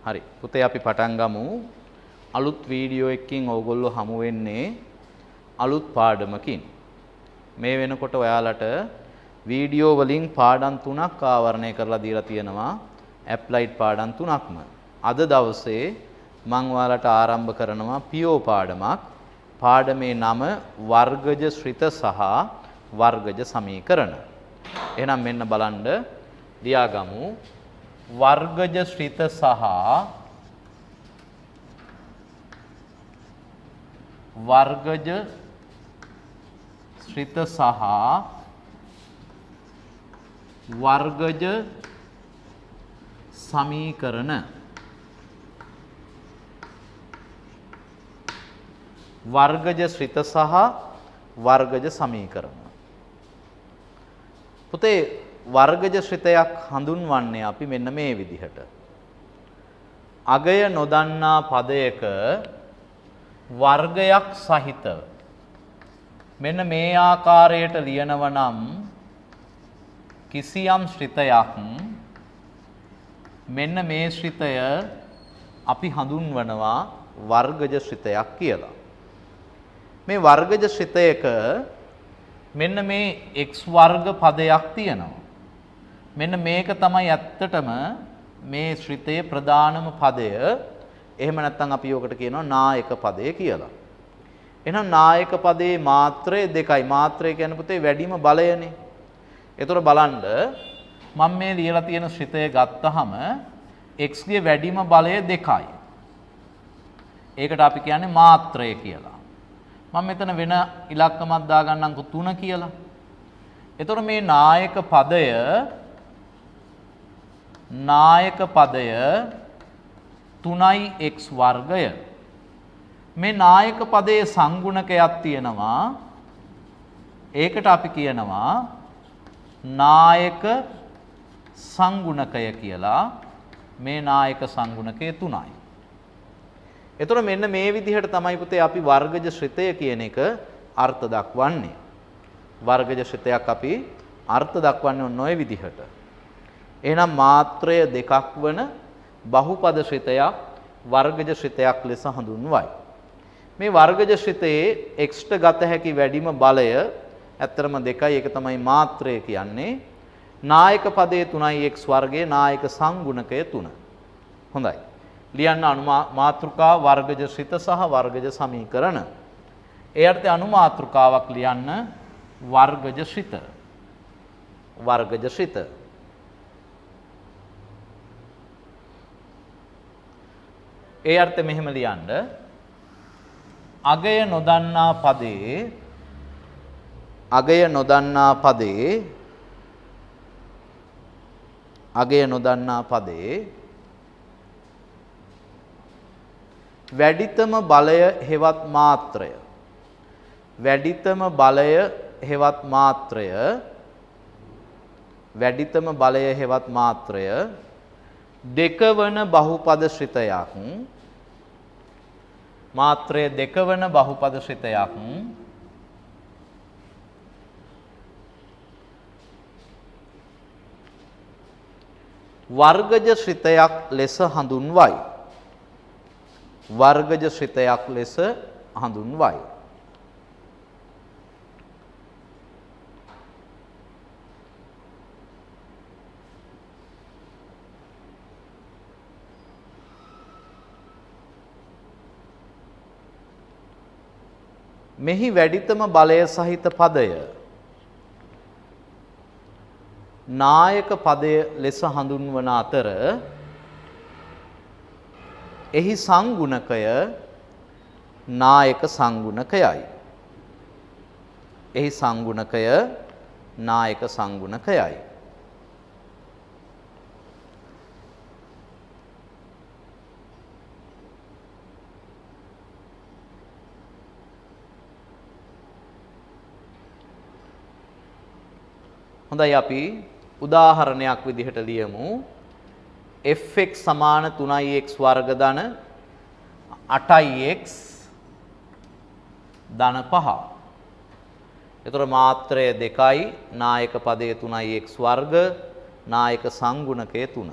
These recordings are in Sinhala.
හරි. පුතේ අපි පටන් ගමු. අලුත් වීඩියෝ එකකින් ඕගොල්ලෝ හමු වෙන්නේ අලුත් පාඩමකින්. මේ වෙනකොට ඔයාලට වීඩියෝ වලින් පාඩම් 3ක් ආවරණය කරලා දීලා තියෙනවා. ඇප්ලයිඩ් පාඩම් 3ක්ම. අද දවසේ මම ඔයාලට ආරම්භ කරනවා පියෝ පාඩමක්. පාඩමේ නම වර්ගජ ශ්‍රිත සහ වර්ගජ සමීකරණ. එහෙනම් මෙන්න බලන්න ලියාගමු. වර්ගජ ශ්‍රිත සහ වර්ගජ ශ්‍රිත සහ වර්ගජ සමීකරණ. වර්ගජ ශ්‍රිත සහ වර්ගජ සමීකරණ. පුතේ වර්ගජ ශ්‍රිතයක් හඳුන්වන්නේ අපි මෙන්න මේ විදිහට. අගය නොදන්නා පදයක වර්ගයක් සහිතව මෙන්න මේ ආකාරයට ලියනව නම් කිසියම් ශ්‍රිතයක් මෙන්න මේ ශ්‍රිතය අපි හඳුන්වනවා වර්ගජ ශ්‍රිතයක් කියලා. මේ වර්ගජ ශ්‍රිතයක මෙන්න මේ x වර්ග පදයක් තියෙනවා. මෙන්න මේක තමයි ඇත්තටම මේ ශ්‍රිතයේ ප්‍රධානම පදය. එහෙම නැත්නම් අපි යොකට කියනවා නායක පදය කියලා. එහෙනම් නායක පදයේ මාත්‍රය දෙකයි. මාත්‍රය කියන්නේ පුතේ වැඩිම බලයනේ. ඒතර බලන්න මම මේ ලියලා තියෙන ශ්‍රිතය ගත්තහම x ගේ වැඩිම බලය 2යි. ඒකට අපි කියන්නේ මාත්‍රය කියලා. මම මෙතන වෙන ඉලක්කමක් දාගන්නම්කො 3 කියලා. ඒතර මේ නායක පදය 3යි x වර්ගය. මේ නායක පදයේ සංගුණකයක් තියෙනවා. ඒකට අපි කියනවා නායක සංගුණකය කියලා. මේ නායක සංගුණකය 3යි. එතකොට මෙන්න මේ විදිහට තමයි පුතේ අපි වර්ගජ ශ්‍රිතය කියන එක අර්ථ දක්වන්නේ. වර්ගජ ශ්‍රිතයක් අපි අර්ථ දක්වන්නේ ඔන්න ඔය විදිහට. එහෙනම් මාත්‍රය දෙකක් වන බහුපද ශ්‍රිතයක් වර්ගජ ශ්‍රිතයක් ලෙස හඳුන්වයි. මේ වර්ගජ ශ්‍රිතයේ x ට ගත හැකි වැඩිම බලය ඇත්තරම 2යි. ඒක තමයි මාත්‍රය කියන්නේ. නායක පදයේ 3යි x වර්ගයේ නායක සංගුණකය 3. හොඳයි. ලියන්න මාතෘකා වර්ගජ ශ්‍රිත සහ වර්ගජ සමීකරණ. ඒ අර්ථයේ අනුමාතෘකාවක් ලියන්න වර්ගජ ශ්‍රිත. වර්ගජ ශ්‍රිත. ඒ අර්ථය මෙහෙම ලියන්න. අගය නොදන්නා පදේ වැඩිතම බලය හෙවත් මාත්‍රය. වැඩිතම බලය හෙවත් මාත්‍රය දෙකවන බහුපද ශ්‍රිතයක්. මාත්‍රය දෙකවන බහුපද ශ්‍රිතයක් වර්ගජ ශ්‍රිතයක් ලෙස හඳුන්වයි. වර්ගජ ශ්‍රිතයක් ලෙස හඳුන්වයි. මෙහි වැඩිතම බලය සහිත පදය නායක පදය ලෙස හඳුන්වන අතර එහි සංගුණකය නායක සංගුණකයයි. එහි සංගුණකය නායක සංගුණකයයි. හොඳයි අපි උදාහරණයක් විදිහට ලියමු. fx සමාන 3x වර්ග ධන 8x ධන 5. එතකොට මාත්‍රය 2යි නායක පදයේ 3x වර්ග නායක සංගුණකය 3.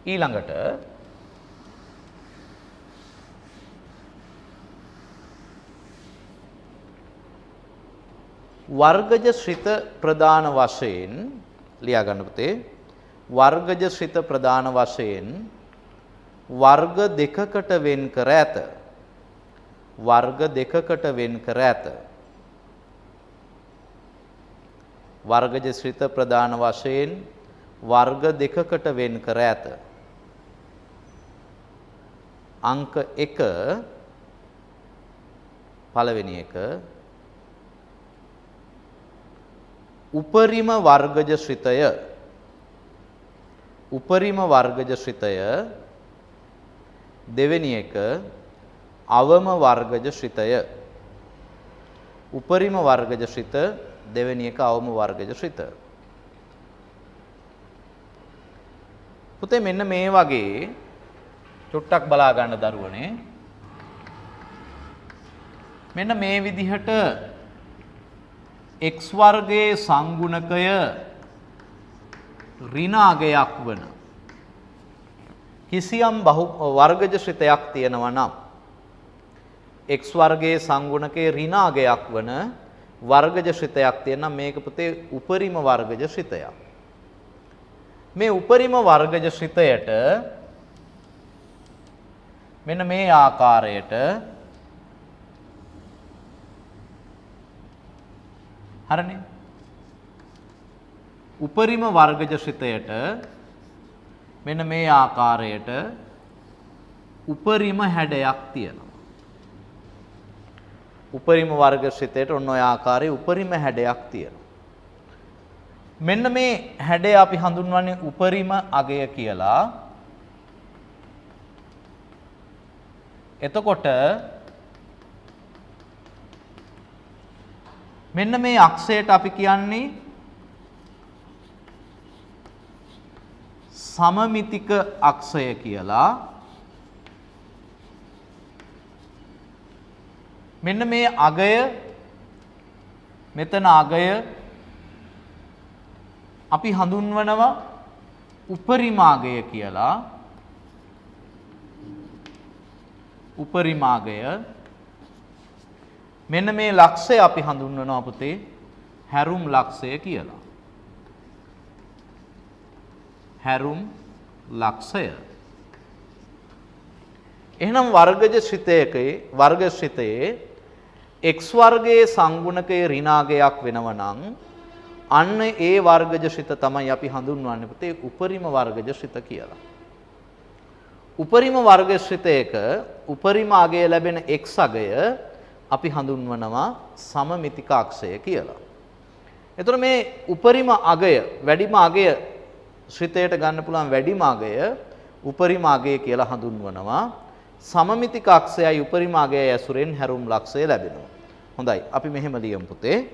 ඊළඟට වර්ගජ ශ්‍රිත ප්‍රධාන වශයෙන් ලියා ගන්න පුතේ. වර්ගජ ශ්‍රිත ප්‍රධාන වශයෙන් වර්ග දෙකකට වෙන් කර ඇත. වර්ග දෙකකට වෙන් කර ඇත. වර්ගජ ශ්‍රිත ප්‍රධාන වශයෙන් වර්ග දෙකකට වෙන් කර ඇත. අංක 1 පළවෙනි එක උපරිම වර්ගජ ශ්‍රිතය. උපරිම වර්ගජ ශ්‍රිතය. දෙවෙනි එක අවම වර්ගජ ශ්‍රිතය. උපරිම වර්ගජ ශ්‍රිත, දෙවෙනි එක අවම වර්ගජ ශ්‍රිත. පුතේ මෙන්න මේ වගේ චුට්ටක් බලා ගන්න දරුවනේ. මෙන්න මේ විදිහට x වර්ගයේ සංගුණකය ඍණාගයක් වන කිසියම් වර්ගජ ශ්‍රිතයක් තියෙනවා නම් x වර්ගයේ සංගුණකයේ ඍණාගයක් වන වර්ගජ ශ්‍රිතයක් තියෙනවා. මේක පුතේ උපරිම වර්ගජ ශ්‍රිතයක්. මේ උපරිම වර්ගජ ශ්‍රිතයට මෙන්න මේ ආකාරයට හරිනේ. උපරිම වර්ගජ ශ්‍රිතයට මෙන්න මේ ආකාරයට උපරිම හැඩයක් තියෙනවා. උපරිම වර්ග ශ්‍රිතයට ඔන්න ඔය ආකාරයේ උපරිම හැඩයක් තියෙනවා. මෙන්න මේ හැඩය අපි හඳුන්වන්නේ උපරිම අගය කියලා. එතකොට මෙන්න මේ අක්ෂයට අපි කියන්නේ සමමිතික අක්ෂය කියලා. මෙන්න මේ අගය, මෙතන අගය අපි හඳුන්වනවා උපරිම අගය කියලා. උපරිම අගය. මෙන්න මේ ලක්ෂය අපි හඳුන්වනවා පුතේ හැරුම් ලක්ෂය කියලා. හැරුම් ලක්ෂය. එහෙනම් වර්ගජ ශ්‍රිතයකේ වර්ග ශ්‍රිතයේ x වර්ගයේ සංගුණකයේ ඍණාගයක් වෙනවා නම් අන්න ඒ වර්ගජ ශ්‍රිත තමයි අපි හඳුන්වන්නේ පුතේ උපරිම වර්ගජ ශ්‍රිත කියලා. උපරිම වර්ග ශ්‍රිතයක උපරිම අගය ලැබෙන x අගය අපි හඳුන්වනවා සමමිතික අක්ෂය කියලා. එතකොට මේ උපරිම අගය, වැඩිම අගය ශ්‍රිතයට ගන්න පුළුවන් වැඩිම අගය උපරිම අගය කියලා හඳුන්වනවා. සමමිතික අක්ෂයයි උපරිම අගයයි ඇසුරෙන් හැරුම් ලක්ෂය ලැබෙනවා. හොඳයි. අපි මෙහෙම ලියමු පුතේ.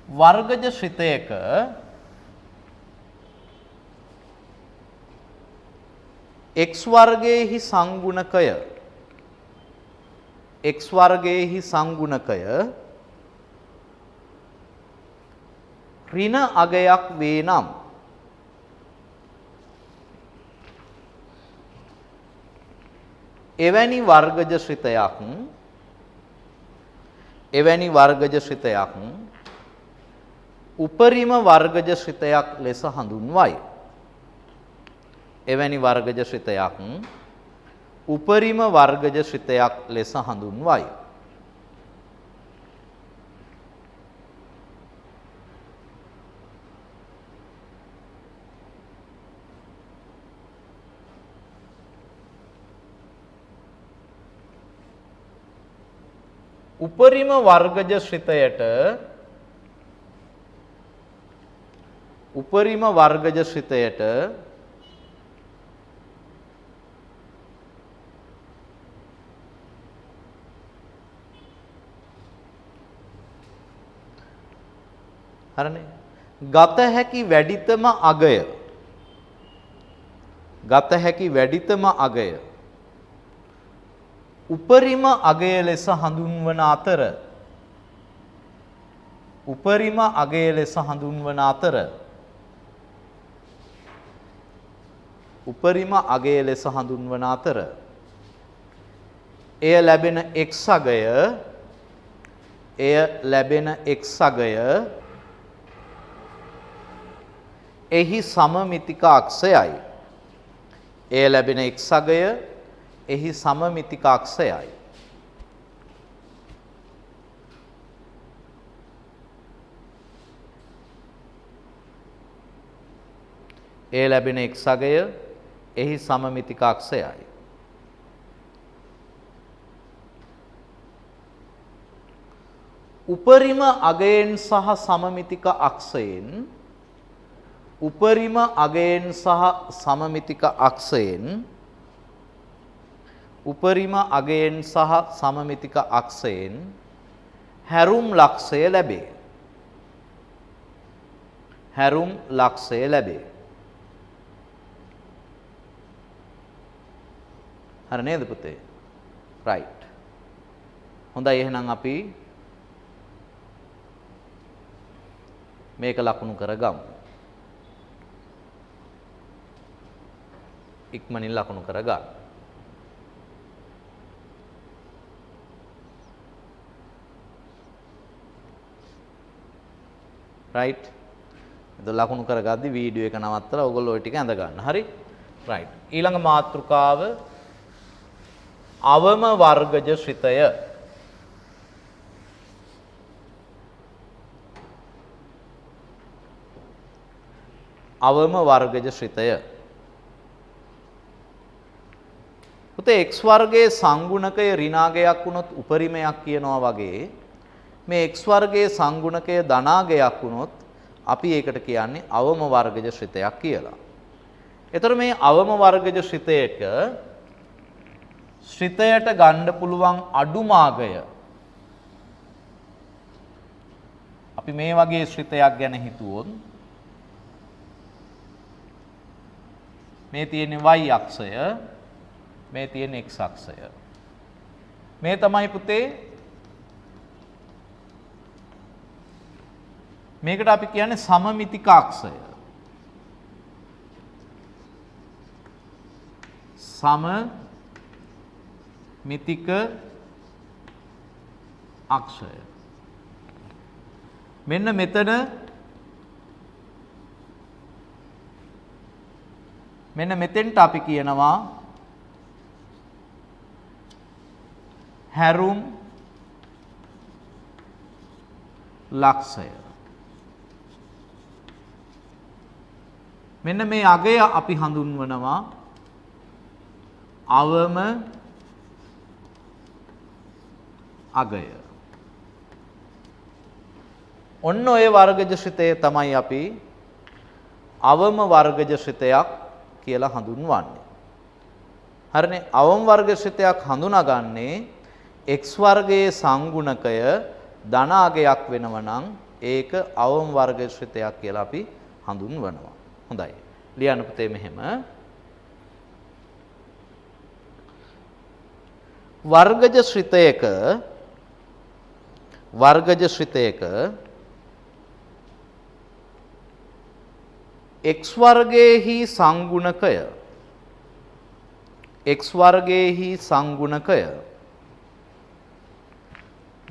වර්ගජ ශ්‍රිතයක x වර්ගයේහි සංගුණකය x වර්ගයේහි සංගුණකය ඍණ අගයක් වේ නම් එවැනි වර්ගජ ශ්‍රිතයක් උපරිම වර්ගජ ශ්‍රිතයක් ලෙස හඳුන්වයි. එවැනි වර්ගජ ශ්‍රිතයක් උපරිම වර්ගජ ශ්‍රිතයක් ලෙස හඳුන්වයි. උපරිම වර්ගජ ශ්‍රිතයට හරනේ ගත හැකි වැඩිතම අගය උපරිම අගය ලෙස හඳුන්වන අතර උපරිම අගය ලෙස හඳුන්වන අතර උපරිම අගය ලෙස හඳුන්වන අතර එය ලැබෙන x අගය එහි සමමිතික අක්ෂයයි. එය ලැබෙන x අගය එහි සමමිතික අක්ෂයයි. එය ලැබෙන x අගය එහි සමමිතික අක්ෂයයි. උපරිම අගයෙන් සහ සමමිතික අක්ෂයෙන් උපරිම අගයෙන් සහ සමමිතික අක්ෂයෙන් උපරිම අගයෙන් සහ සමමිතික අක්ෂයෙන් හැරුම් ලක්ෂය ලැබේ. හැරුම් ලක්ෂය ලැබේ. හරි නේද පුතේ? රයිට්. හොඳයි එහෙනම් අපි මේක ලකුණු කරගමු. ඉක්මනින් ලකුණු කරගන්න. රයිට්. ඒක ලකුණු කරගද්දි වීඩියෝ එක නවත්තලා ඔයගොල්ලෝ ওই ටික ඇඳ ගන්න. හරි? රයිට්. ඊළඟ මාතෘකාව අවම වර්ගජ ශ්‍රිතය. අවම වර්ගජ ශ්‍රිතය. පුතේ x වර්ගයේ සංගුණකය ඍණාගයක් වුණොත් උපරිමයක් කියනවා වගේ මේ x වර්ගයේ සංගුණකය ධනාගයක් වුණොත් අපි ඒකට කියන්නේ අවම වර්ගජ ශ්‍රිතයක් කියලා. එතකොට මේ අවම වර්ගජ ශ්‍රිතයට ගන්න පුළුවන් අඩුමාගය අපි මේ වගේ ශ්‍රිතයක් ගැන හිතුවොත් මේ තියෙන y අක්ෂය මේ තියෙන x අක්ෂය මේ තමයි පුතේ මේකට අපි කියන්නේ සමමිතික අක්ෂය. සමමිතික අක්ෂය. මෙන්න මෙතන මෙන්න මෙතෙන්ට අපි කියනවා හැරුම් ලක්ෂය. මෙන්න මේ අගය අපි හඳුන්වනවා අවම අගය. ඔන්න ඔය වර්ගජ ශ්‍රිතය තමයි අපි අවම වර්ගජ ශ්‍රිතයක් කියලා හඳුන්වන්නේ. හරිනේ? අවම වර්ග ශ්‍රිතයක් හඳුනාගන්නේ x වර්ගයේ සංගුණකය ධන අගයක් වෙනවා නම් ඒක අවම වර්ග ශ්‍රිතයක් කියලා අපි හඳුන්වනවා. හොඳයි. ලියන්න පුතේ මෙහෙම. වර්ගජ ශ්‍රිතයක x වර්ගයේහි සංගුණකය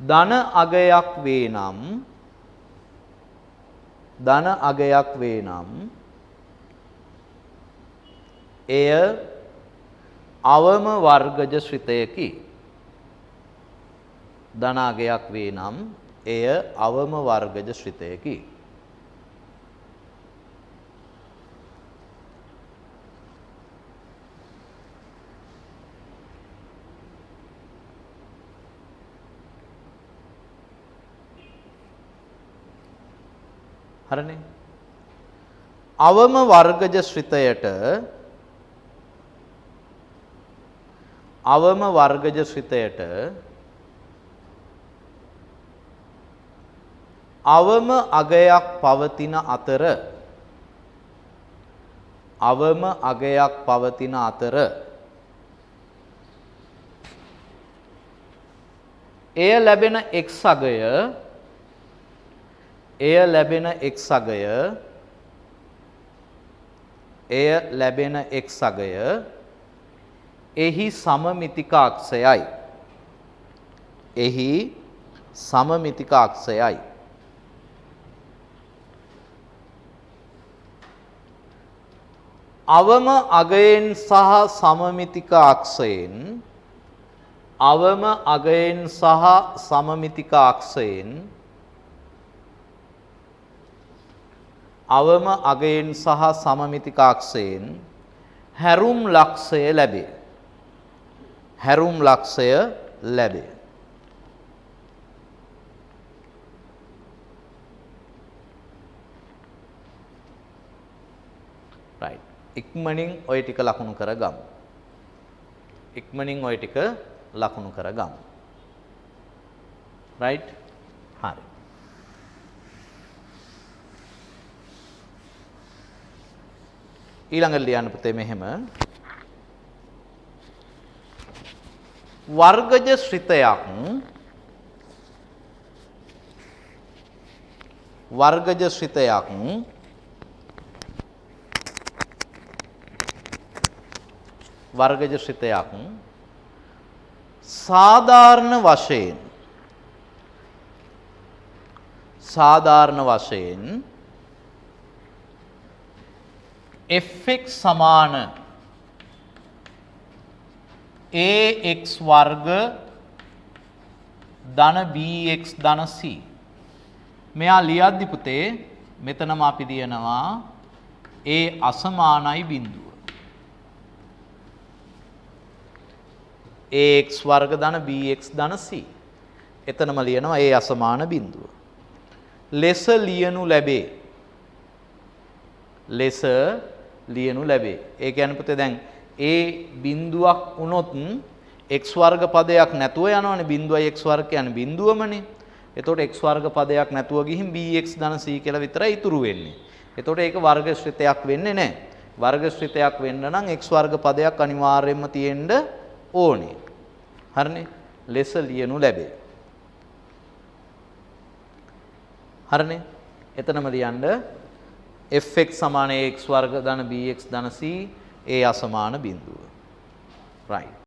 ධන අගයක් වේ නම් එය අවම වර්ගජ ශ්‍රිතයකි. ධන අගයක් වේ නම් එය අවම වර්ගජ ශ්‍රිතයකි. හරිනේ? අවම වර්ගජ ශ්‍රිතයට අවම අගයක් පවතින අතර එය ලැබෙන x අගය එය ලැබෙන x අගය එහි සමමිතික අක්ෂයයි. එහි සමමිතික අක්ෂයයි. අවම අගයෙන් සහ සමමිතික අක්ෂයෙන් අවම අගයෙන් සහ සමමිතික අක්ෂයෙන් අවම අගයෙන් සහ සමමිතික අක්ෂයෙන් හැරුම් ලක්ෂය ලැබේ. හැරුම් ලක්ෂය ලැබේ. right. ඉක්මනින් ඔය ටික ලකුණු කරගමු. ඉක්මනින් ඔය ටික ලකුණු කරගමු. right. හරි. ඊළඟට ලියන්න පුතේ මෙහෙම වර්ගජ ශ්‍රිතයක් සාධාරණ වශයෙන් fx සමාන ax වර්ග ධන bx ධන c. මෙයා ලියද්දි පුතේ මෙතනම අපි දිනනවා a අසමානයි බිඳුව. ax වර්ග ධන bx ධන c. එතනම ලියනවා a අසමාන බිඳුව. ලෙස ලියනු ලැබේ. ඒ කියන්නේ පුතේ දැන් a බිඳුවක් වුණොත් x වර්ග පදයක් නැතුව යනවනේ. බිඳුවයි x වර්ග කියන්නේ බිඳුවමනේ. එතකොට x වර්ග පදයක් නැතුව ගිහින් bx ධන c කියලා විතරයි ඉතුරු වෙන්නේ. එතකොට ඒක වර්ග ශ්‍රිතයක් වෙන්නේ නැහැ. වර්ග ශ්‍රිතයක් වෙන්න නම් x වර්ග පදයක් අනිවාර්යයෙන්ම තියෙන්න ඕනේ. හරිනේ? ලෙස ලියනු ලැබේ. හරිනේ? එතනම ලියන්න fx සමාන ax වර්ග ධන bx ධන c a අසමාන බිඳුව. right.